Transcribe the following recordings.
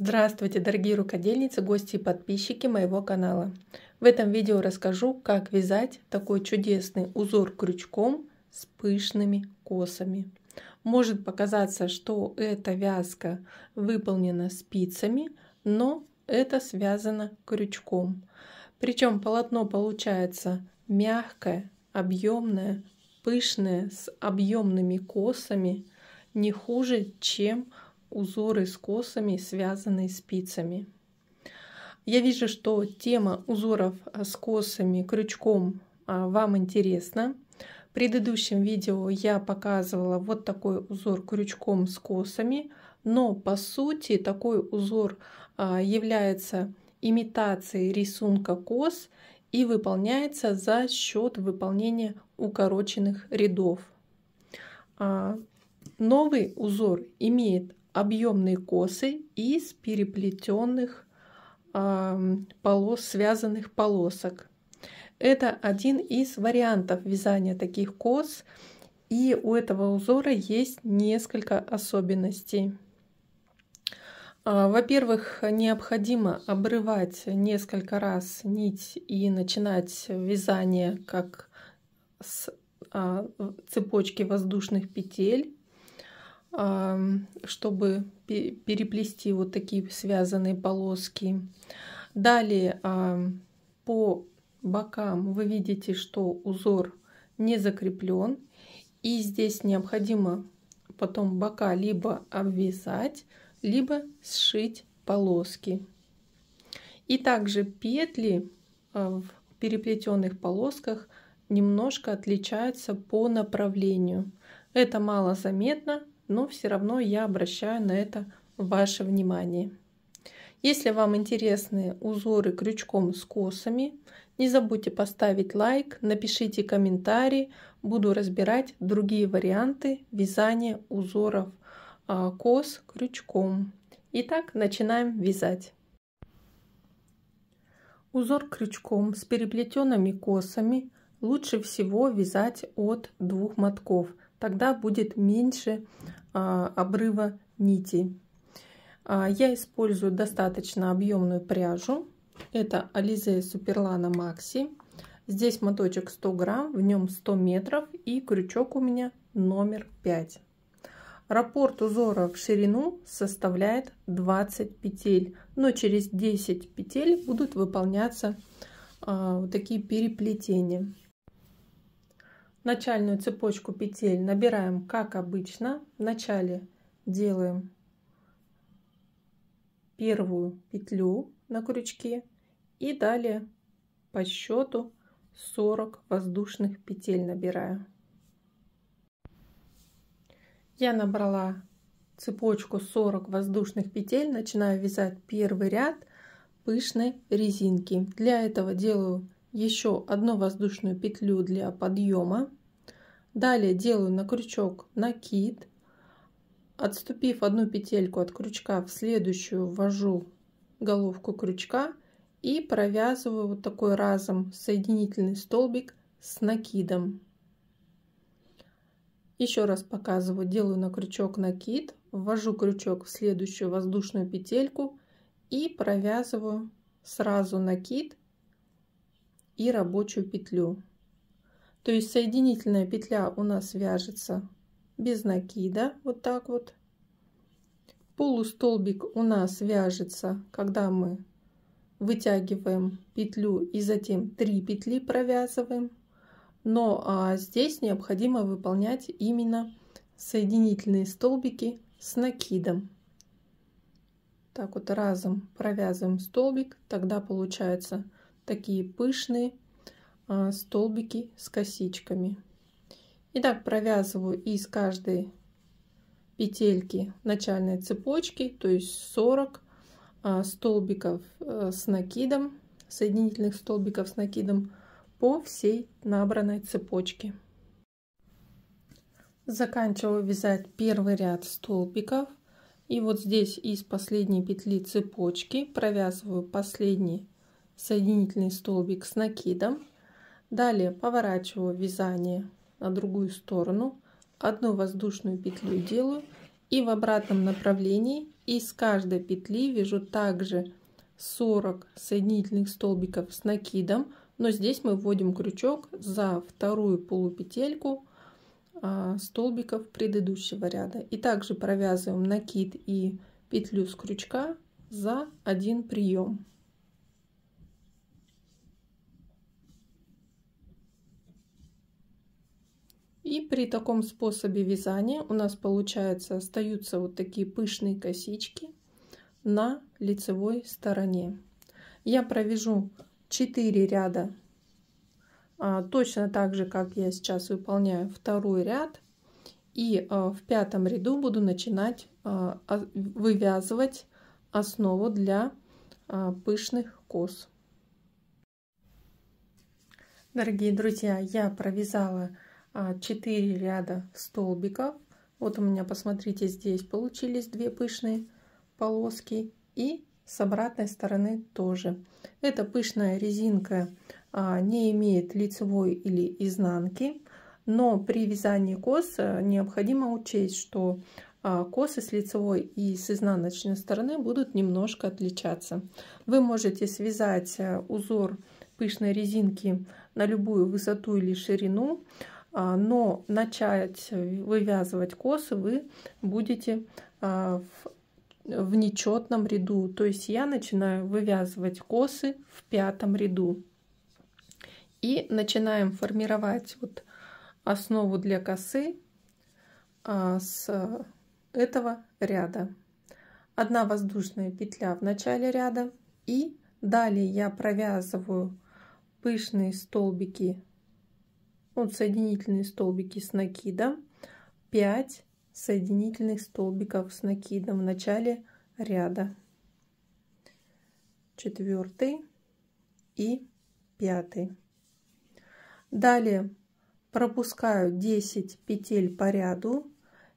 Здравствуйте, дорогие рукодельницы, гости и подписчики моего канала. В этом видео расскажу, как вязать такой чудесный узор крючком с пышными косами. Может показаться, что эта вязка выполнена спицами, но это связано крючком. Причем полотно получается мягкое, объемное, пышное, с объемными косами, не хуже, чем узоры с косами, связанные спицами. Я вижу, что тема узоров с косами, крючком вам интересна. В предыдущем видео я показывала вот такой узор крючком с косами, но по сути такой узор является имитацией рисунка кос и выполняется за счет выполнения укороченных рядов. Новый узор имеет объемные косы из переплетенных полос, связанных полосок. Это один из вариантов вязания таких кос, и у этого узора есть несколько особенностей. Во-первых, необходимо обрывать несколько раз нить и начинать вязание как с цепочки воздушных петель, чтобы переплести вот такие связанные полоски. Далее по бокам вы видите, что узор не закреплен, и здесь необходимо потом бока либо обвязать, либо сшить полоски. И также петли в переплетенных полосках немножко отличаются по направлению. Это мало заметно, но все равно я обращаю на это ваше внимание. Если вам интересны узоры крючком с косами, не забудьте поставить лайк, напишите комментарий, буду разбирать другие варианты вязания узоров кос крючком. Итак, начинаем вязать. Узор крючком с переплетенными косами лучше всего вязать от 2 мотков. Тогда будет меньше обрыва нити. Я использую достаточно объемную пряжу. Это Alize Superlana Maxi. Здесь моточек 100 грамм, в нем 100 метров, и крючок у меня номер 5. Раппорт узора в ширину составляет 20 петель, но через 10 петель будут выполняться вот такие переплетения. Начальную цепочку петель набираем как обычно. Вначале делаем первую петлю на крючке и далее по счету 40 воздушных петель набираю. Я набрала цепочку 40 воздушных петель, начинаю вязать первый ряд пышной резинки. Для этого делаю еще одну воздушную петлю для подъема. Далее делаю на крючок накид. Отступив одну петельку от крючка, в следующую ввожу головку крючка и провязываю вот такой разом соединительный столбик с накидом. Еще раз показываю, делаю на крючок накид, ввожу крючок в следующую воздушную петельку и провязываю сразу накид и рабочую петлю. То есть соединительная петля у нас вяжется без накида, вот так вот. Полустолбик у нас вяжется, когда мы вытягиваем петлю и затем 3 петли провязываем. Но здесь необходимо выполнять именно соединительные столбики с накидом. Так вот разом провязываем столбик, тогда получаются такие пышные столбики с косичками. Итак, провязываю из каждой петельки начальной цепочки, то есть 40 столбиков с накидом, соединительных столбиков с накидом по всей набранной цепочке. Заканчиваю вязать первый ряд столбиков, и вот здесь из последней петли цепочки провязываю последний соединительный столбик с накидом. Далее поворачиваю вязание на другую сторону, одну воздушную петлю делаю и в обратном направлении И с каждой петли вяжу также 40 соединительных столбиков с накидом, но здесь мы вводим крючок за вторую полупетельку столбиков предыдущего ряда. И также провязываем накид и петлю с крючка за один прием. И при таком способе вязания у нас получается остаются вот такие пышные косички на лицевой стороне. Я провяжу 4 ряда точно так же, как я сейчас выполняю второй ряд. И в 5-м ряду буду начинать вывязывать основу для пышных кос. Дорогие друзья, я провязала 4 ряда столбиков. Вот у меня, посмотрите, здесь получились 2 пышные полоски, и с обратной стороны тоже. Эта пышная резинка не имеет лицевой или изнанки, но при вязании кос необходимо учесть, что косы с лицевой и с изнаночной стороны будут немножко отличаться. Вы можете связать узор пышной резинки на любую высоту или ширину, но начать вывязывать косы вы будете в нечетном ряду. То есть я начинаю вывязывать косы в 5-м ряду. И начинаем формировать вот основу для косы с этого ряда. 1 воздушная петля в начале ряда, и далее я провязываю пышные столбики, вот соединительные столбики с накидом, 5 соединительных столбиков с накидом в начале ряда, 4 и 5. Далее пропускаю 10 петель по ряду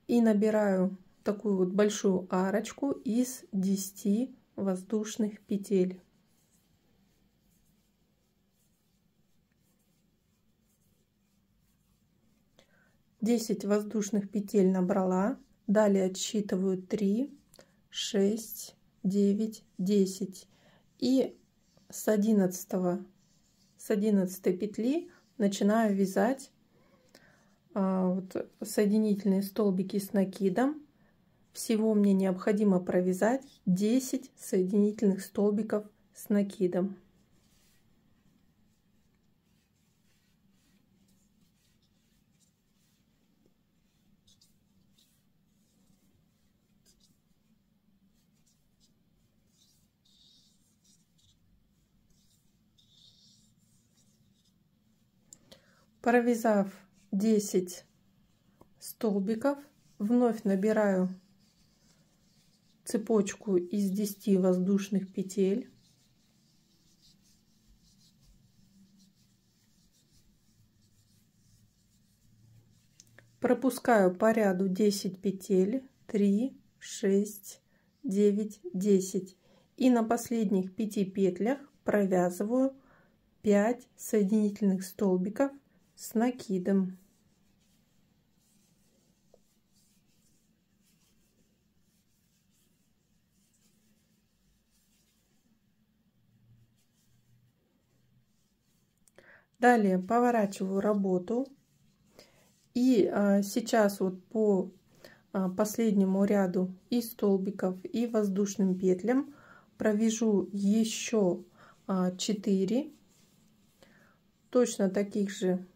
и набираю такую вот большую арочку из 10 воздушных петель. Десять воздушных петель набрала. Далее отсчитываю 3, 6, 9, 10. И с 11 петли начинаю вязать вот соединительные столбики с накидом. Всего мне необходимо провязать 10 соединительных столбиков с накидом. Провязав 10 столбиков, вновь набираю цепочку из 10 воздушных петель. Пропускаю по ряду 10 петель, 3, 6, 9, 10. И на последних 5 петлях провязываю 5 соединительных столбиков с накидом. Далее поворачиваю работу. И сейчас вот по последнему ряду и столбиков, и воздушным петлям провяжу еще 4 точно таких же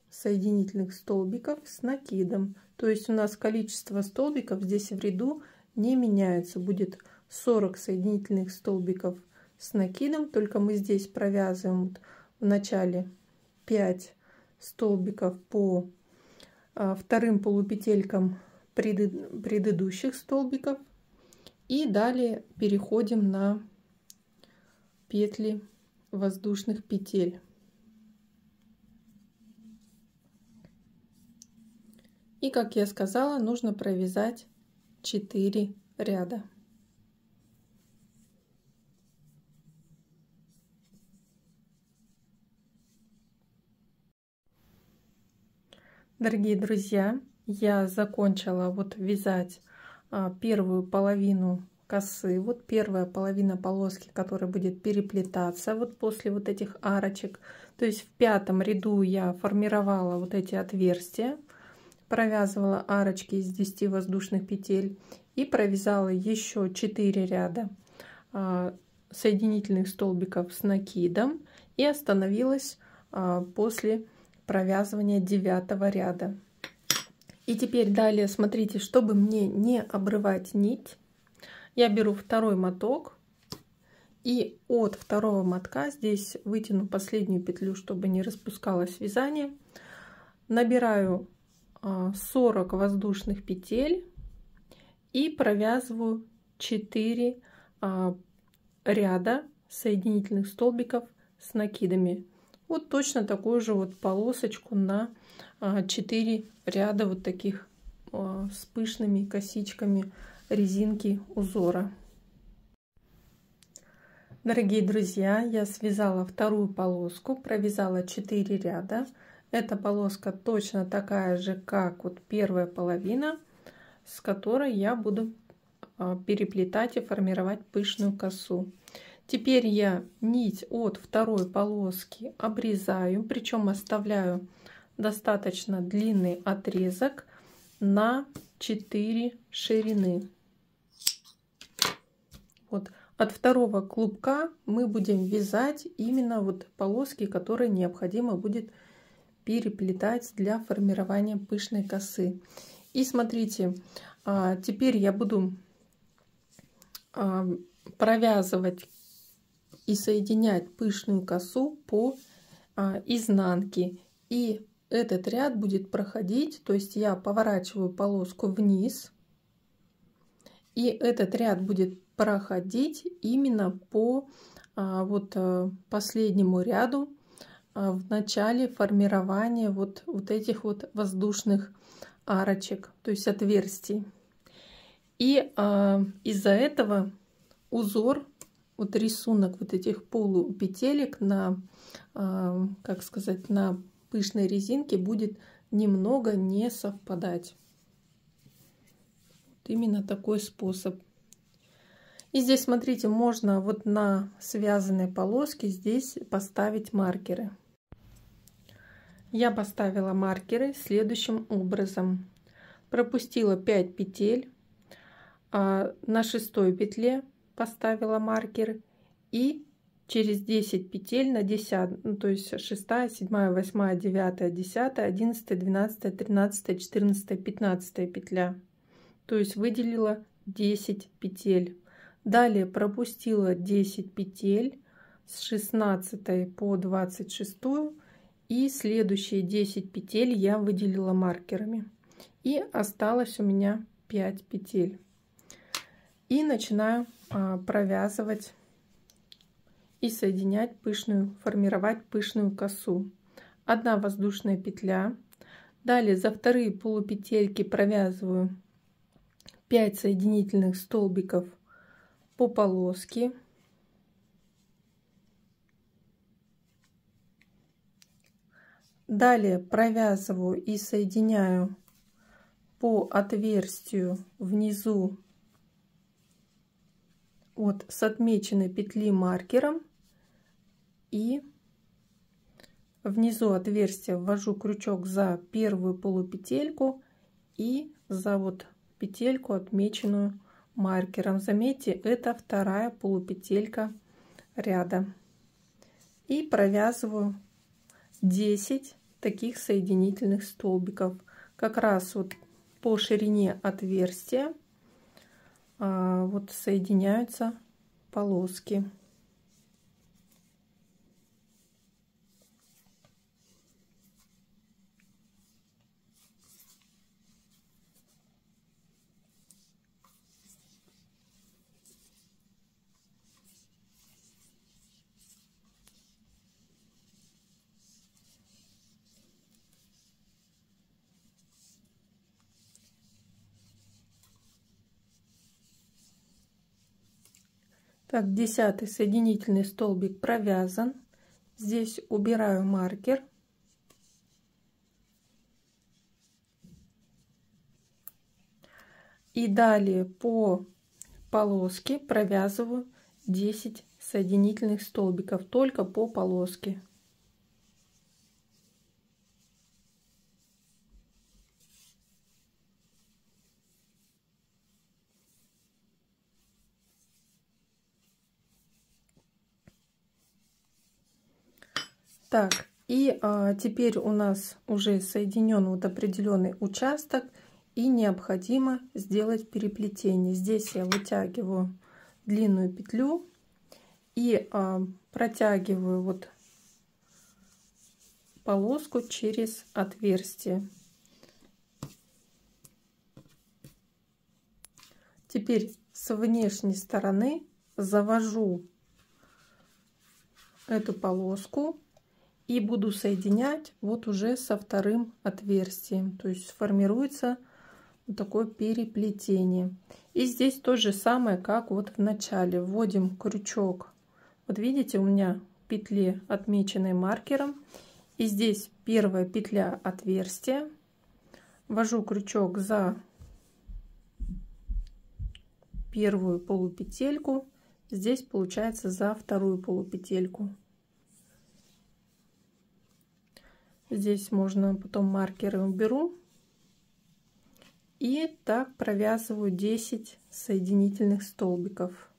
соединительных столбиков с накидом. То есть у нас количество столбиков здесь в ряду не меняется. Будет 40 соединительных столбиков с накидом, только мы здесь провязываем в начале 5 столбиков по вторым полупетелькам предыдущих столбиков, и далее переходим на петли воздушных петель. И, как я сказала, нужно провязать 4 ряда. Дорогие друзья, я закончила вот вязать первую половину косы, вот первая половина полоски, которая будет переплетаться вот после вот этих арочек. То есть в 5-м ряду я формировала вот эти отверстия, провязывала арочки из 10 воздушных петель и провязала еще 4 ряда соединительных столбиков с накидом и остановилась после провязывания 9-го ряда. И теперь далее смотрите, чтобы мне не обрывать нить, я беру второй моток и от второго мотка здесь вытяну последнюю петлю, чтобы не распускалось вязание, набираю 40 воздушных петель и провязываю 4 ряда соединительных столбиков с накидами. Вот точно такую же вот полосочку на 4 ряда вот таких с пышными косичками резинки узора. Дорогие друзья, я связала вторую полоску, провязала 4 ряда. Эта полоска точно такая же, как вот первая половина, с которой я буду переплетать и формировать пышную косу. Теперь я нить от второй полоски обрезаю, причем оставляю достаточно длинный отрезок на 4 ширины. Вот от второго клубка мы будем вязать именно вот полоски, которые необходимо будет переплетать для формирования пышной косы. И смотрите, теперь я буду провязывать и соединять пышную косу по изнанке. И этот ряд будет проходить, то есть я поворачиваю полоску вниз, и этот ряд будет проходить именно по последнему ряду в начале формирования вот этих вот воздушных арочек, то есть отверстий. И из-за этого узор, вот рисунок вот этих полупетелек на, как сказать, на пышной резинке будет немного не совпадать. Вот именно такой способ. И здесь, смотрите, можно вот на связанной полоске здесь поставить маркеры. Я поставила маркеры следующим образом. Пропустила 5 петель, на 6-й петле поставила маркер и через 10 петель на 10, ну, то есть 6, 7, 8, 9, 10, 11, 12, 13, 14, 15 петля. То есть выделила 10 петель. Далее пропустила 10 петель с 16 по 26, и следующие 10 петель я выделила маркерами. И осталось у меня 5 петель. И начинаю провязывать и соединять пышную, формировать пышную косу. 1 воздушная петля. Далее за вторые полупетельки провязываю 5 соединительных столбиков по полоске. Далее провязываю и соединяю по отверстию внизу вот с отмеченной петли маркером, и внизу отверстия ввожу крючок за первую полупетельку и за вот петельку, отмеченную маркером. Заметьте, это вторая полупетелька ряда. И провязываю 10 таких соединительных столбиков как раз вот по ширине отверстия. Вот соединяются полоски. Так, 10-й соединительный столбик провязан. Здесь убираю маркер. И далее по полоске провязываю 10 соединительных столбиков, только по полоске. Так, и теперь у нас уже соединен вот определенный участок, и необходимо сделать переплетение. Здесь я вытягиваю длинную петлю и протягиваю вот полоску через отверстие. Теперь с внешней стороны завожу эту полоску и буду соединять вот уже со вторым отверстием. То есть формируется вот такое переплетение. И здесь то же самое, как вот в начале. Вводим крючок. Вот видите, у меня в петле, отмеченной маркером. И здесь первая петля отверстия. Ввожу крючок за первую полупетельку. Здесь получается за вторую полупетельку. Здесь можно потом маркеры уберу. И так провязываю 10 соединительных столбиков.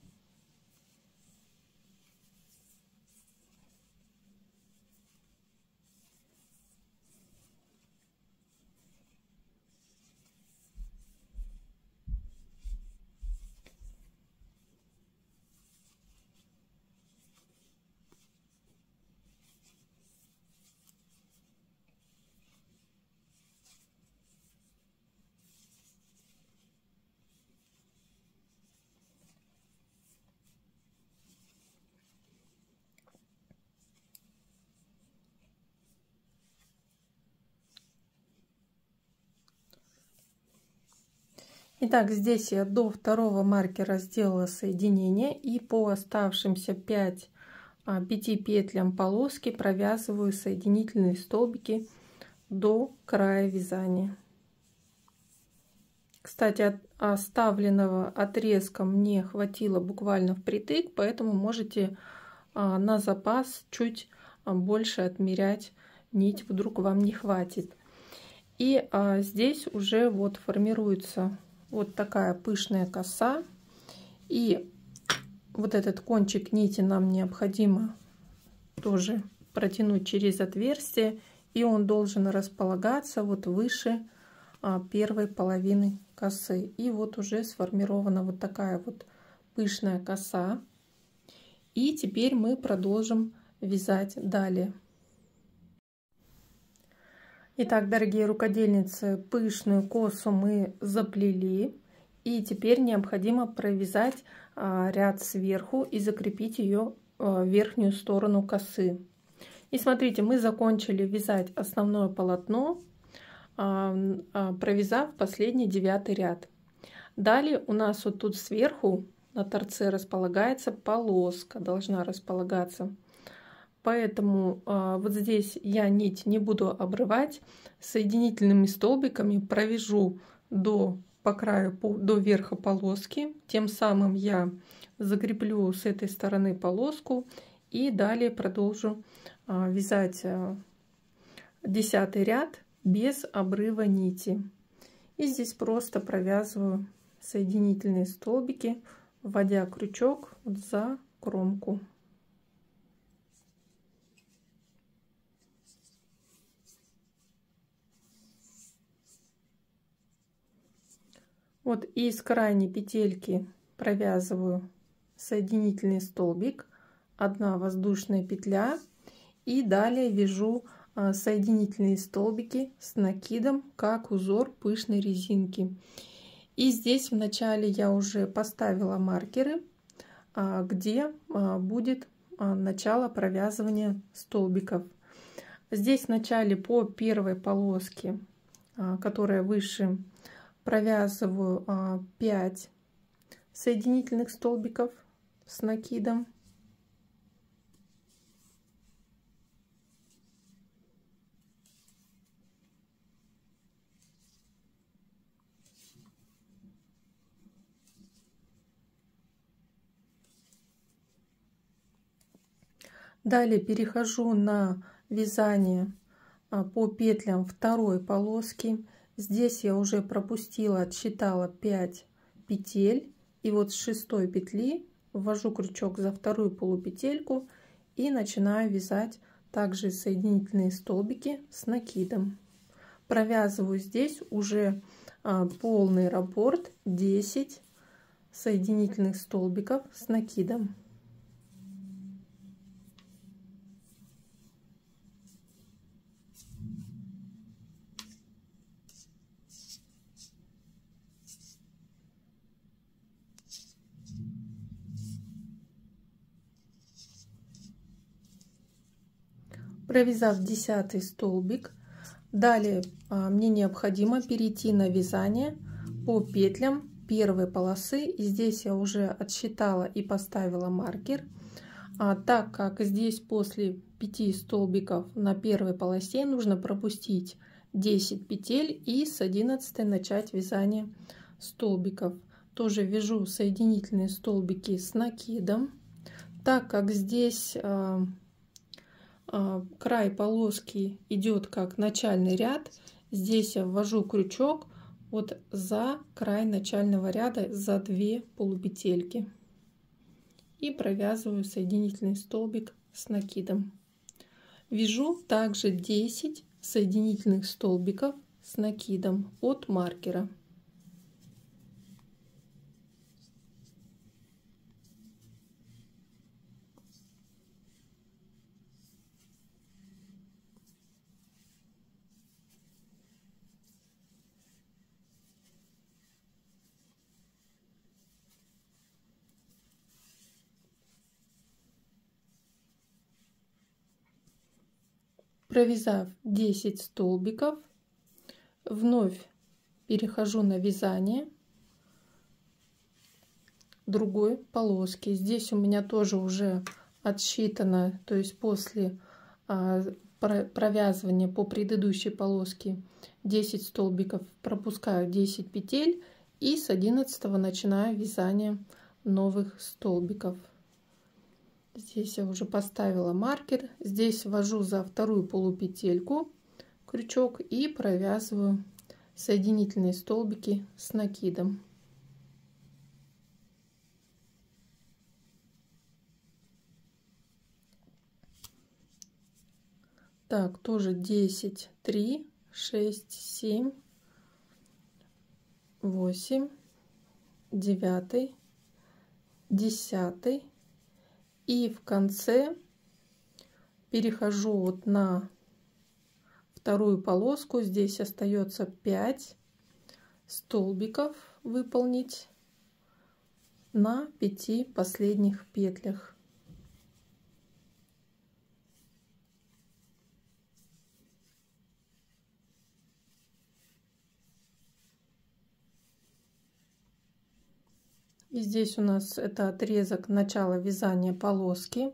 Итак, здесь я до второго маркера сделала соединение, и по оставшимся 5 петлям полоски провязываю соединительные столбики до края вязания. Кстати, оставленного отрезка мне хватило буквально впритык, поэтому можете на запас чуть больше отмерять нить, вдруг вам не хватит. И здесь уже вот формируется вот такая пышная коса, и вот этот кончик нити нам необходимо тоже протянуть через отверстие, и он должен располагаться вот выше первой половины косы. И вот уже сформирована вот такая вот пышная коса. И теперь мы продолжим вязать далее. Итак, дорогие рукодельницы, пышную косу мы заплели, и теперь необходимо провязать ряд сверху и закрепить ее в верхнюю сторону косы. И смотрите, мы закончили вязать основное полотно, провязав последний 9 ряд. Далее у нас вот тут сверху на торце располагается полоска, должна располагаться. Поэтому вот здесь я нить не буду обрывать, соединительными столбиками провяжу по краю до верха полоски. Тем самым я закреплю с этой стороны полоску и далее продолжу вязать 10 ряд без обрыва нити. И здесь просто провязываю соединительные столбики, вводя крючок за кромку. Вот из крайней петельки провязываю соединительный столбик, 1 воздушная петля, и далее вяжу соединительные столбики с накидом, как узор пышной резинки. И здесь в начале я уже поставила маркеры, где будет начало провязывания столбиков. Здесь в начале по первой полоске, которая выше, провязываю 5 соединительных столбиков с накидом. Далее перехожу на вязание по петлям второй полоски. Здесь я уже пропустила, отсчитала 5 петель. И вот с 6 петли ввожу крючок за вторую полупетельку и начинаю вязать также соединительные столбики с накидом. Провязываю здесь уже полный раппорт 10 соединительных столбиков с накидом. Провязав 10 столбик, далее мне необходимо перейти на вязание по петлям первой полосы. И здесь я уже отсчитала и поставила маркер, так как здесь после 5 столбиков на первой полосе нужно пропустить 10 петель и с 11 начать вязание столбиков. Тоже вяжу соединительные столбики с накидом, так как здесь край полоски идет как начальный ряд. Здесь я ввожу крючок вот за край начального ряда, за 2 полупетельки, и провязываю соединительный столбик с накидом. Вяжу также 10 соединительных столбиков с накидом от маркера. Провязав 10 столбиков, вновь перехожу на вязание другой полоски. Здесь у меня тоже уже отсчитано, то есть после провязывания по предыдущей полоске 10 столбиков пропускаю 10 петель и с 11 начинаю вязание новых столбиков. Здесь я уже поставила маркер. Здесь ввожу за вторую полупетельку крючок и провязываю соединительные столбики с накидом. Так, тоже 10, 3, 6, 7, 8, 9, 10. И в конце перехожу вот на вторую полоску. Здесь остается 5 столбиков выполнить на 5 последних петлях. И здесь у нас это отрезок начала вязания полоски.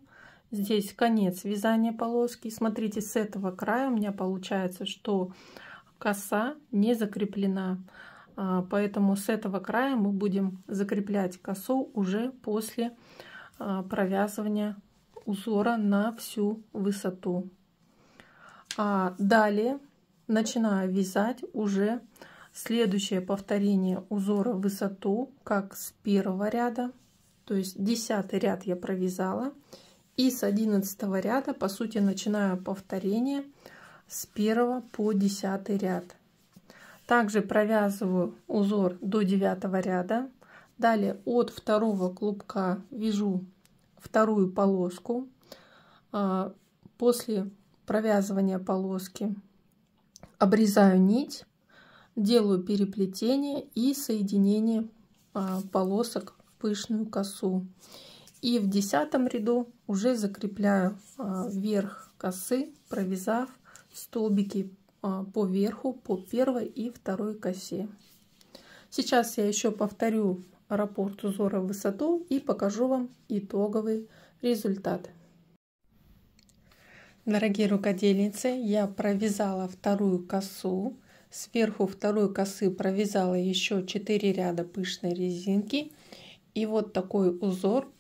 Здесь конец вязания полоски. Смотрите, с этого края у меня получается, что коса не закреплена. Поэтому с этого края мы будем закреплять косу уже после провязывания узора на всю высоту. Далее начинаю вязать уже следующее повторение узора в высоту, как с первого ряда, то есть 10 ряд я провязала, и с 11 ряда по сути начинаю повторение с 1 по 10 ряд. Также провязываю узор до 9 ряда. Далее от второго клубка вяжу вторую полоску. После провязывания полоски обрезаю нить, делаю переплетение и соединение полосок в пышную косу. И в 10 ряду уже закрепляю верх косы, провязав столбики по верху, по первой и второй косе. Сейчас я еще повторю раппорт узора в высоту и покажу вам итоговый результат. Дорогие рукодельницы, я провязала вторую косу. Сверху второй косы провязала еще 4 ряда пышной резинки. И вот такой узор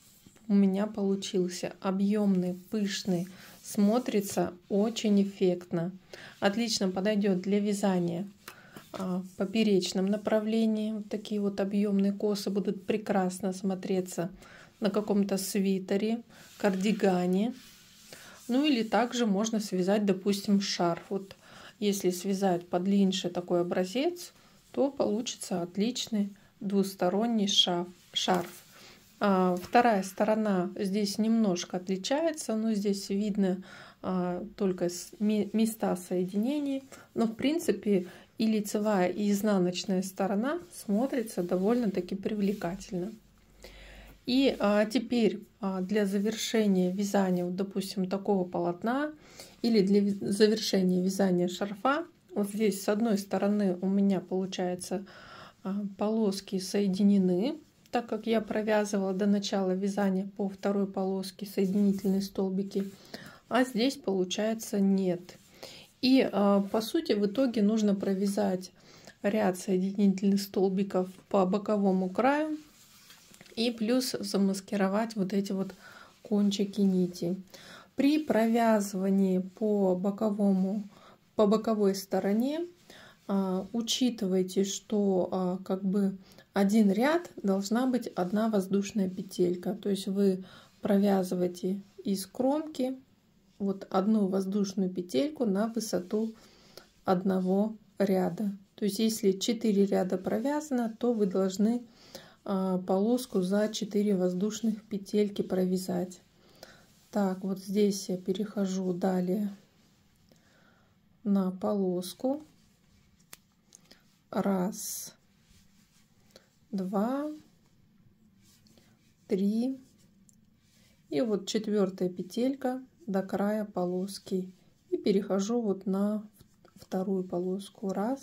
у меня получился. Объемный, пышный, смотрится очень эффектно. Отлично подойдет для вязания в поперечном направлении. Вот такие вот объемные косы будут прекрасно смотреться на каком-то свитере, кардигане. Ну или также можно связать, допустим, шарф. Вот если связать подлиннее такой образец, то получится отличный двусторонний шарф. Вторая сторона здесь немножко отличается, но здесь видно только места соединений. Но в принципе и лицевая, и изнаночная сторона смотрится довольно-таки привлекательно. И теперь для завершения вязания, вот, допустим, такого полотна или для завершения вязания шарфа, вот здесь с одной стороны у меня получается полоски соединены, так как я провязывала до начала вязания по второй полоске соединительные столбики, а здесь получается нет. И по сути в итоге нужно провязать ряд соединительных столбиков по боковому краю и плюс замаскировать вот эти вот кончики нити. При провязывании по боковой стороне учитывайте, что как бы один ряд должна быть одна воздушная петелька. То есть вы провязываете из кромки вот одну воздушную петельку на высоту одного ряда. То есть если 4 ряда провязано, то вы должны полоску за 4 воздушных петельки провязать. Так, вот здесь я перехожу далее на полоску. 1, 2, 3. И вот 4-я петелька до края полоски. И перехожу вот на вторую полоску. 1,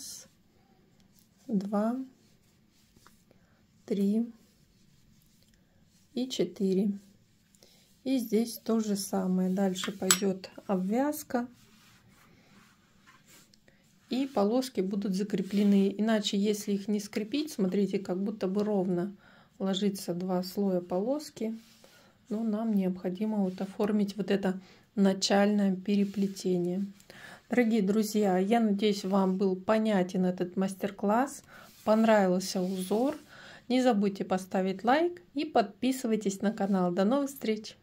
2, 3 и 4. И здесь то же самое. Дальше пойдет обвязка. И полоски будут закреплены. Иначе, если их не скрепить, смотрите, как будто бы ровно ложится 2 слоя полоски. Но нам необходимо вот оформить вот это начальное переплетение. Дорогие друзья, я надеюсь, вам был понятен этот мастер-класс. Понравился узор. Не забудьте поставить лайк и подписывайтесь на канал. До новых встреч!